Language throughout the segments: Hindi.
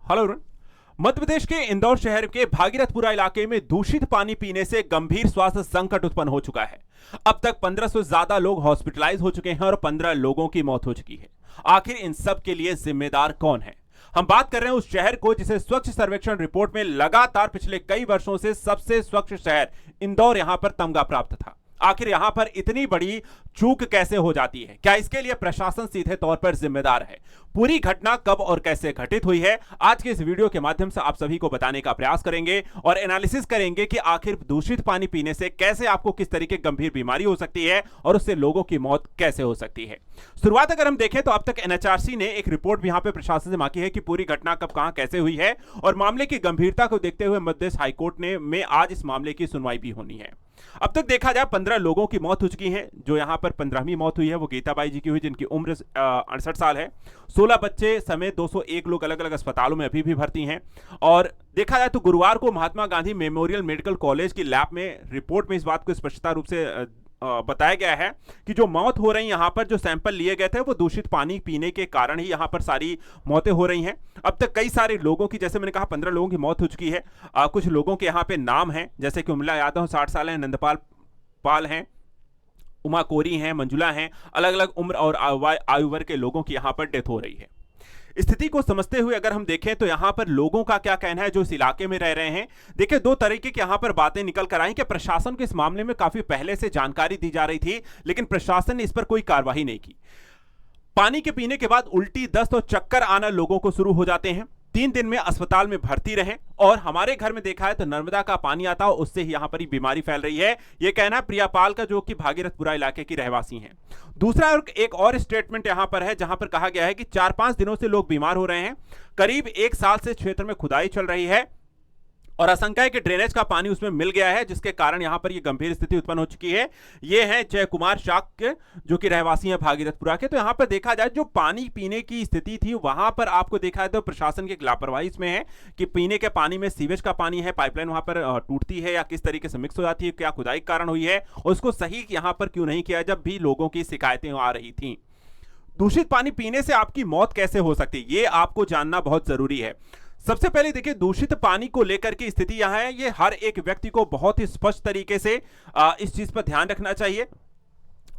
Hello everyone। मध्य प्रदेश के इंदौर शहर के भागीरथपुरा इलाके में दूषित पानी पीने से गंभीर स्वास्थ्य संकट उत्पन्न हो चुका है। अब तक 1500 से ज्यादा लोग हॉस्पिटलाइज हो चुके हैं और 15 लोगों की मौत हो चुकी है। आखिर इन सब के लिए जिम्मेदार कौन है? हम बात कर रहे हैं उस शहर को जिसे स्वच्छ सर्वेक्षण रिपोर्ट में लगातार पिछले कई वर्षों से सबसे स्वच्छ शहर इंदौर यहां पर तमगा प्राप्त था। आखिर यहां पर इतनी बड़ी चूक कैसे हो जाती है? क्या इसके लिए प्रशासन सीधे तौर पर जिम्मेदार है? पूरी घटना कब और कैसे घटित हुई है, आज के इस वीडियो के माध्यम से आप सभी को बताने का प्रयास करेंगे और एनालिसिस करेंगे कि आखिर दूषित पानी पीने से कैसे आपको किस तरीके की गंभीर बीमारी हो सकती है और उससे लोगों की मौत कैसे हो सकती है। शुरुआत अगर हम देखें तो अब तक एनएचआरसी ने एक रिपोर्ट भी यहां पर प्रशासन से मांगी है कि पूरी घटना कब कहां कैसे हुई है, और मामले की गंभीरता को देखते हुए मध्य प्रदेश हाईकोर्ट में आज इस मामले की सुनवाई भी होनी है। अब तक देखा जाए 15 लोगों की मौत हो चुकी है। जो यहां पर 15वीं मौत हुई है वो गीताबाई जी की हुई, जिनकी उम्र 68 साल है। 16 बच्चे समेत 201 लोग अलग अलग अस्पतालों में अभी भी भर्ती हैं। और देखा जाए तो गुरुवार को Mahatma Gandhi memorial medical college की लैब में रिपोर्ट में इस बात को स्पष्टता रूप से बताया गया है कि जो मौत हो रही यहां पर जो सैंपल लिए गए थे वो दूषित पानी पीने के कारण ही यहां पर सारी मौतें हो रही हैं। अब तक कई सारे लोगों की, जैसे मैंने कहा 15 लोगों की मौत हो चुकी है। कुछ लोगों के यहां पे नाम हैं, जैसे कि उमला यादव 60 साल हैं, नंदपाल पाल हैं, उमा कोरी हैं, मंजुला हैं। अलग अलग उम्र और आयु वर्ग के लोगों की यहां पर डेथ हो रही है। स्थिति को समझते हुए अगर हम देखें तो यहां पर लोगों का क्या कहना है जो इस इलाके में रह रहे हैं। देखिए, दो तरीके की यहां पर बातें निकल कर आई कि प्रशासन को इस मामले में काफी पहले से जानकारी दी जा रही थी, लेकिन प्रशासन ने इस पर कोई कार्रवाई नहीं की। पानी के पीने के बाद उल्टी, दस्त और चक्कर आना लोगों को शुरू हो जाते हैं। 3 दिन में अस्पताल में भर्ती रहे। और हमारे घर में देखा है तो नर्मदा का पानी आता है, उससे ही यहां पर ही बीमारी फैल रही है। यह कहना है प्रियापाल का, जो कि भागीरथपुरा इलाके की रहवासी हैं। दूसरा एक और स्टेटमेंट यहां पर है, जहां पर कहा गया है कि 4-5 दिनों से लोग बीमार हो रहे हैं। करीब 1 साल से क्षेत्र में खुदाई चल रही है और आशंका है कि ड्रेनेज का पानी उसमें मिल गया है, जिसके कारण यहां पर यह गंभीर स्थिति उत्पन्न हो चुकी है। ये हैं जय कुमार शाक्य, जो कि रहवासी हैं भागीरथपुरा के। तो यहां पर देखा जाए जो पानी पीने की स्थिति थी वहां पर आपको देखा है तो प्रशासन की लापरवाही इसमें है कि पीने के पानी में सीवेज का पानी है, पाइपलाइन वहां पर टूटती है या किस तरीके से मिक्स हो जाती है, क्या खुदाई के कारण हुई है, और उसको सही यहां पर क्यों नहीं किया जब भी लोगों की शिकायतें आ रही थी। दूषित पानी पीने से आपकी मौत कैसे हो सकती है, ये आपको जानना बहुत जरूरी है। सबसे पहले देखिए, दूषित पानी को लेकर की स्थिति यहां है, ये हर एक व्यक्ति को बहुत ही स्पष्ट तरीके से इस चीज पर ध्यान रखना चाहिए।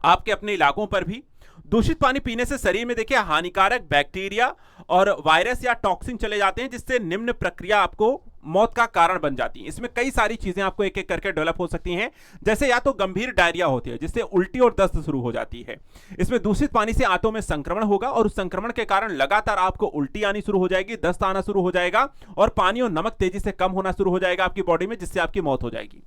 आपके अपने इलाकों पर भी दूषित पानी पीने से शरीर में देखिए हानिकारक बैक्टीरिया और वायरस या टॉक्सिन चले जाते हैं, जिससे निम्न प्रक्रिया आपको मौत का कारण बन जाती है। इसमें कई सारी चीजें आपको एक एक करके डेवलप हो सकती हैं, जैसे या तो गंभीर डायरिया होती है जिससे उल्टी और दस्त शुरू हो जाती है। इसमें दूषित पानी से आंतों में संक्रमण होगा और उस संक्रमण के कारण लगातार आपको उल्टी आनी शुरू हो जाएगी, दस्त आना शुरू हो जाएगा और पानी और नमक तेजी से कम होना शुरू हो जाएगा आपकी बॉडी में, जिससे आपकी मौत हो जाएगी।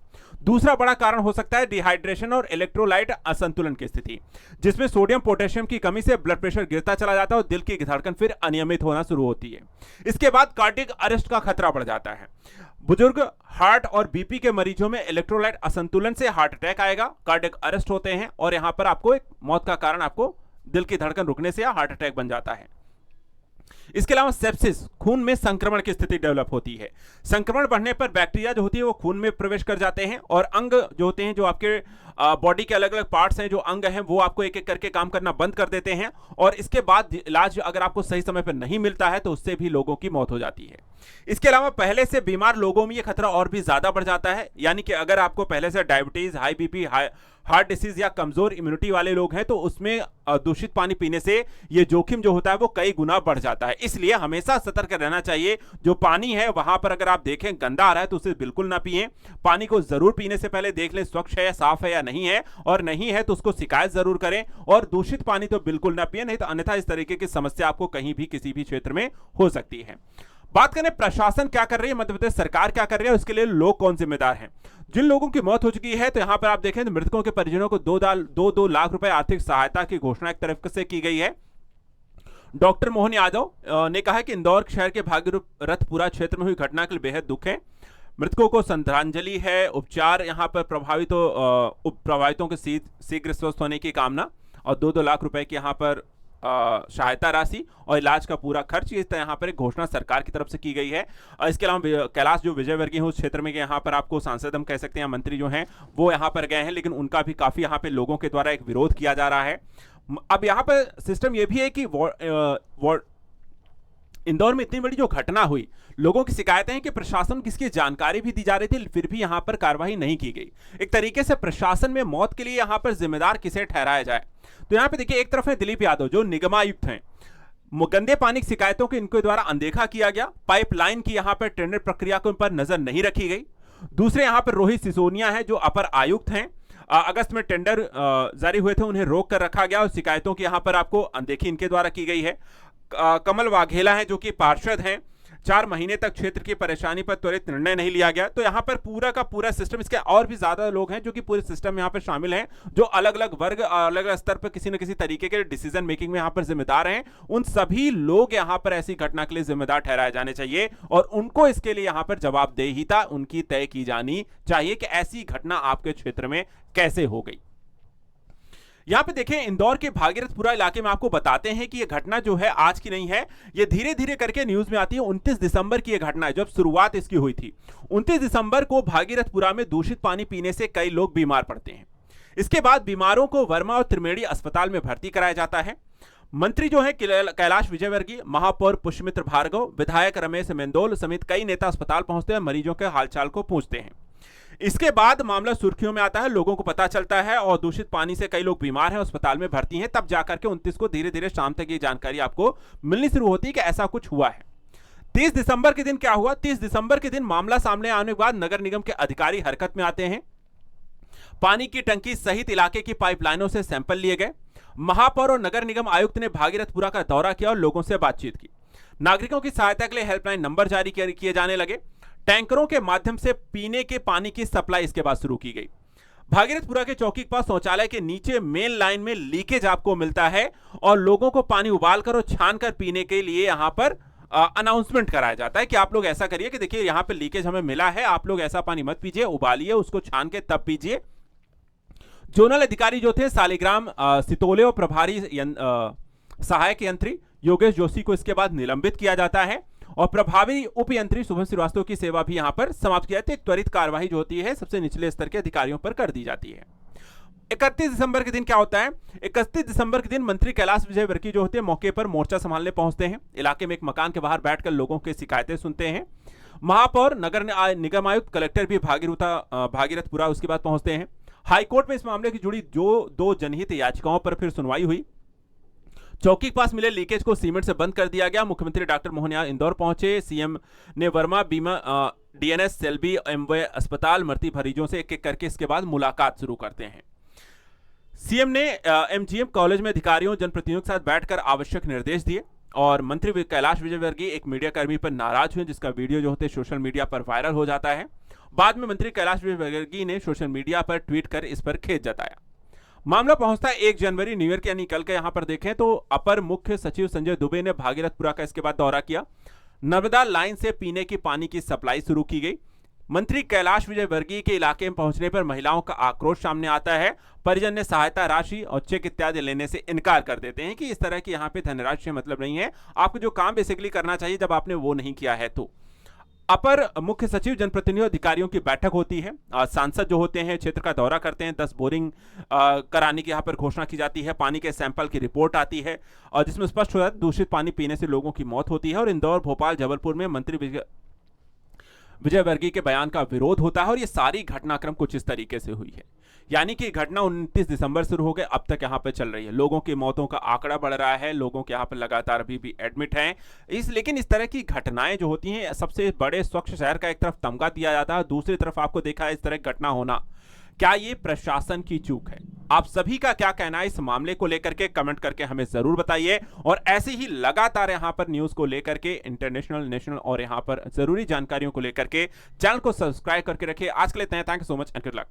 दूसरा बड़ा कारण हो सकता है डिहाइड्रेशन और इलेक्ट्रोलाइट असंतुलन की स्थिति, जिसमें सोडियम पोटेशियम की कमी से ब्लड प्रेशर गिरता चला जाता है और दिल की धड़कन फिर अनियमित होना शुरू होती है। इसके बाद कार्डियक अरेस्ट का खतरा बढ़ जाता है। बुजुर्ग, हार्ट और बीपी के मरीजों में इलेक्ट्रोलाइट असंतुलन से हार्ट अटैक आएगा, कार्डियक अरेस्ट होते हैं और यहां पर आपको एक मौत का कारण आपको दिल की धड़कन रुकने से या हार्ट अटैक बन जाता है। इसके अलावा सेप्सिस, खून में संक्रमण की स्थिति डेवलप होती है। संक्रमण बढ़ने पर बैक्टीरिया जो होती है वो खून में प्रवेश कर जाते हैं और अंग जो होते हैं, जो आपके बॉडी के अलग अलग पार्ट्स हैं, जो अंग हैं, वो आपको एक एक करके काम करना बंद कर देते हैं। और इसके बाद इलाज अगर आपको सही समय पर नहीं मिलता है तो उससे भी लोगों की मौत हो जाती है। इसके अलावा पहले से बीमार लोगों में यह खतरा और भी ज्यादा बढ़ जाता है, यानी कि अगर आपको पहले से diabetes, high BP, heart disease या कमजोर इम्यूनिटी वाले लोग हैं तो उसमें दूषित पानी पीने से यह जोखिम जो होता है वो कई गुना बढ़ जाता है। इसलिए हमेशा सतर्क रहना चाहिए। जो पानी है वहां पर अगर आप देखें गंदा आ रहा है तो उसे बिल्कुल ना पिएं। पानी को जरूर पीने से पहले देख लें स्वच्छ है या साफ है या नहीं है, और नहीं है तो उसको शिकायत जरूर करें। और दूषित पानी तो बिल्कुल ना पिएं, नहीं तो अन्यथा इस तरीके की समस्या आपको कहीं भी किसी भी क्षेत्र में हो सकती है। बात करें प्रशासन क्या कर रही है, मध्य प्रदेश सरकार क्या कर रही है, उसके लिए लोग कौन जिम्मेदार हैं। जिन लोगों की मौत हो चुकी है तो यहां पर आप देखें तो मृतकों के परिजनों को 2 लाख रुपए आर्थिक सहायता की घोषणा एक तरफ से की गई है। डॉक्टर मोहन यादव ने कहा कि इंदौर शहर के भागीरथपुरा क्षेत्र में हुई घटना के लिए बेहद दुख है। मृतकों को श्रद्धांजलि है, उपचार यहां पर प्रभावितों के शीघ्र स्वस्थ होने की कामना, और 2 लाख रुपए की यहां पर सहायता राशि और इलाज का पूरा खर्च, इस तरह यहाँ पर एक घोषणा सरकार की तरफ से की गई है। इसके अलावा कैलाश जो विजयवर्गीय हैं उस क्षेत्र में यहाँ पर आपको सांसद हम कह सकते हैं, मंत्री जो हैं वो यहाँ पर गए हैं, लेकिन उनका भी काफी यहाँ पे लोगों के द्वारा एक विरोध किया जा रहा है। अब यहाँ पर सिस्टम ये भी है कि इंदौर में इतनी बड़ी जो घटना हुई, लोगों की शिकायतें हैं कि प्रशासन किसकी जानकारी भी दी जा रही थी, फिर भी यहां पर कार्रवाई नहीं की गई। एक तरीके से प्रशासन में मौत के लिए यहां पर जिम्मेदार किसे ठहराया जाए। तो यहां पे देखिए, एक तरफ है दिलीप यादव जो निगमायुक्त हैं, गंदे पानी की शिकायतों को इनके द्वारा अनदेखा किया गया, पाइपलाइन की यहां पर टेंडर प्रक्रिया के ऊपर नजर नहीं रखी गई। दूसरे यहां पर रोहित सिसोदिया है जो अपर आयुक्त हैं, अगस्त में टेंडर जारी हुए थे, उन्हें रोक कर रखा गया और शिकायतों की यहां पर आपको अनदेखी इनके द्वारा की गई है। कमल वाघेला है जो कि पार्षद हैं, 4 महीने तक क्षेत्र की परेशानी पर त्वरित निर्णय नहीं लिया गया। तो यहां पर पूरा का पूरा सिस्टम, इसके और भी ज्यादा लोग हैं जो कि पूरे सिस्टम में यहां पर शामिल हैं, जो अलग अलग वर्ग, अलग अलग स्तर पर किसी न किसी तरीके के डिसीजन मेकिंग में यहां पर जिम्मेदार हैं। उन सभी लोग यहां पर ऐसी घटना के लिए जिम्मेदार ठहराए जाने चाहिए और उनको इसके लिए यहां पर जवाबदेहिता उनकी तय की जानी चाहिए कि ऐसी घटना आपके क्षेत्र में कैसे हो गई। यहां पे देखें, इंदौर के भागीरथपुरा इलाके में आपको बताते हैं कि यह घटना जो है आज की नहीं है, यह धीरे धीरे करके न्यूज में आती है। 29 दिसंबर की यह घटना है जब शुरुआत इसकी हुई थी। 29 दिसंबर को भागीरथपुरा में दूषित पानी पीने से कई लोग बीमार पड़ते हैं। इसके बाद बीमारों को वर्मा और त्रिवेणी अस्पताल में भर्ती कराया जाता है। मंत्री जो है कैलाश विजयवर्गीय, महापौर पुष्यमित्र भार्गव, विधायक रमेश मेंदोल समेत कई नेता अस्पताल पहुंचते हैं, मरीजों के हालचाल को पूछते हैं। इसके बाद मामला सुर्खियों में आता है, लोगों को पता चलता है और दूषित पानी से कई लोग बीमार हैं, अस्पताल में भर्ती हैं। तब जाकर के 29 को धीरे धीरे शाम तक ये जानकारी आपको मिलनी शुरू होती है कि ऐसा कुछ हुआ है। 30 दिसंबर के दिन क्या हुआ? 30 दिसंबर के दिन मामला सामने आने के बाद नगर निगम के अधिकारी हरकत में आते हैं। पानी की टंकी सहित इलाके की पाइपलाइनों से सैंपल लिए गए। महापौर और नगर निगम आयुक्त ने भागीरथपुरा का दौरा किया और लोगों से बातचीत की। नागरिकों की सहायता के लिए हेल्पलाइन नंबर जारी किए जाने लगे। टैंकरों के माध्यम से पीने के पानी की सप्लाई इसके बाद शुरू की गई। भागीरथपुरा के चौकी के पास शौचालय के नीचे मेन लाइन में लीकेज आपको मिलता है और लोगों को पानी उबालकर और छानकर पीने के लिए यहां पर अनाउंसमेंट कराया जाता है कि आप लोग ऐसा करिए कि देखिए यहां पर लीकेज हमें मिला है, आप लोग ऐसा पानी मत पीजिए, उबालिए, उसको छान के तब पीजिए। जोनल अधिकारी जो थे सालिग्राम सितोले और प्रभारी सहायक यंत्री योगेश जोशी को इसके बाद निलंबित किया जाता है और प्रभावी उप यंत्री शुभम श्रीवास्तव की सेवा भी यहां पर समाप्त किया जाती है। एक त्वरित कार्रवाई जो होती है सबसे निचले स्तर के अधिकारियों पर कर दी जाती है। 31 दिसंबर के दिन क्या होता है? 31 दिसंबर के दिन मंत्री कैलाश विजयवर्गीय जो होते हैं मौके पर मोर्चा संभालने पहुंचते हैं। इलाके में एक मकान के बाहर बैठकर लोगों की शिकायतें सुनते हैं। महापौर, नगर निगम आयुक्त, कलेक्टर भी भागीरथपुरा उसके बाद पहुंचते हैं। हाईकोर्ट में इस मामले की जुड़ी जो 2 जनहित याचिकाओं पर फिर सुनवाई हुई। चौकी के पास मिले लीकेज को सीमेंट से बंद कर दिया गया। मुख्यमंत्री डॉक्टर मोहन यादव इंदौर पहुंचे। सीएम ने वर्मा, बीमा, डीएनएस, सेल्बी, एमवे अस्पताल, मृत मरीजों से एक एक करके इसके बाद मुलाकात शुरू करते हैं। सीएम ने एमजीएम कॉलेज में अधिकारियों, जनप्रतिनिधियों के साथ बैठकर आवश्यक निर्देश दिए और मंत्री कैलाश विजयवर्गीय एक मीडियाकर्मी पर नाराज हुए, जिसका वीडियो जो होते सोशल मीडिया पर वायरल हो जाता है। बाद में मंत्री कैलाश विजयवर्गीय ने सोशल मीडिया पर ट्वीट कर इस पर खेद जताया। मामला पहुंचता है 1 जनवरी न्यू ईयर के, यानी कल के। यहां पर देखें तो अपर मुख्य सचिव संजय दुबे ने भागीरथपुरा का इसके बाद दौरा किया। नर्मदा लाइन से पीने की पानी की सप्लाई शुरू की गई। मंत्री कैलाश विजयवर्गीय के इलाके में पहुंचने पर महिलाओं का आक्रोश सामने आता है। परिजन ने सहायता राशि और चेक इत्यादि लेने से इनकार कर देते हैं कि इस तरह की यहां पे धनराशि से मतलब नहीं है, आपको जो काम बेसिकली करना चाहिए जब आपने वो नहीं किया है। तो अपर मुख्य सचिव, जनप्रतिनिधियों, अधिकारियों की बैठक होती है। सांसद जो होते हैं क्षेत्र का दौरा करते हैं। 10 बोरिंग कराने की यहाँ पर घोषणा की जाती है। पानी के सैंपल की रिपोर्ट आती है और जिसमें स्पष्ट हो जाता है दूषित पानी पीने से लोगों की मौत होती है। और इंदौर, भोपाल, जबलपुर में मंत्री विजयवर्गीय के बयान का विरोध होता है और ये सारी घटनाक्रम कुछ इस तरीके से हुई है। यानी कि घटना 29 दिसंबर शुरू हो गए, अब तक यहाँ पे चल रही है। लोगों की मौतों का आंकड़ा बढ़ रहा है, लोगों के यहाँ पे लगातार अभी भी एडमिट हैं। लेकिन इस तरह की घटनाएं जो होती हैं, सबसे बड़े स्वच्छ शहर का एक तरफ तमगा दिया जाता है, दूसरी तरफ आपको देखा है इस तरह की घटना होना। क्या ये प्रशासन की चूक है? आप सभी का क्या कहना है इस मामले को लेकर के? कमेंट करके हमें जरूर बताइए और ऐसे ही लगातार यहां पर न्यूज को लेकर के, इंटरनेशनल, नेशनल और यहां पर जरूरी जानकारियों को लेकर के चैनल को सब्सक्राइब करके रखिए। आज के लिए thank you so much and good luck.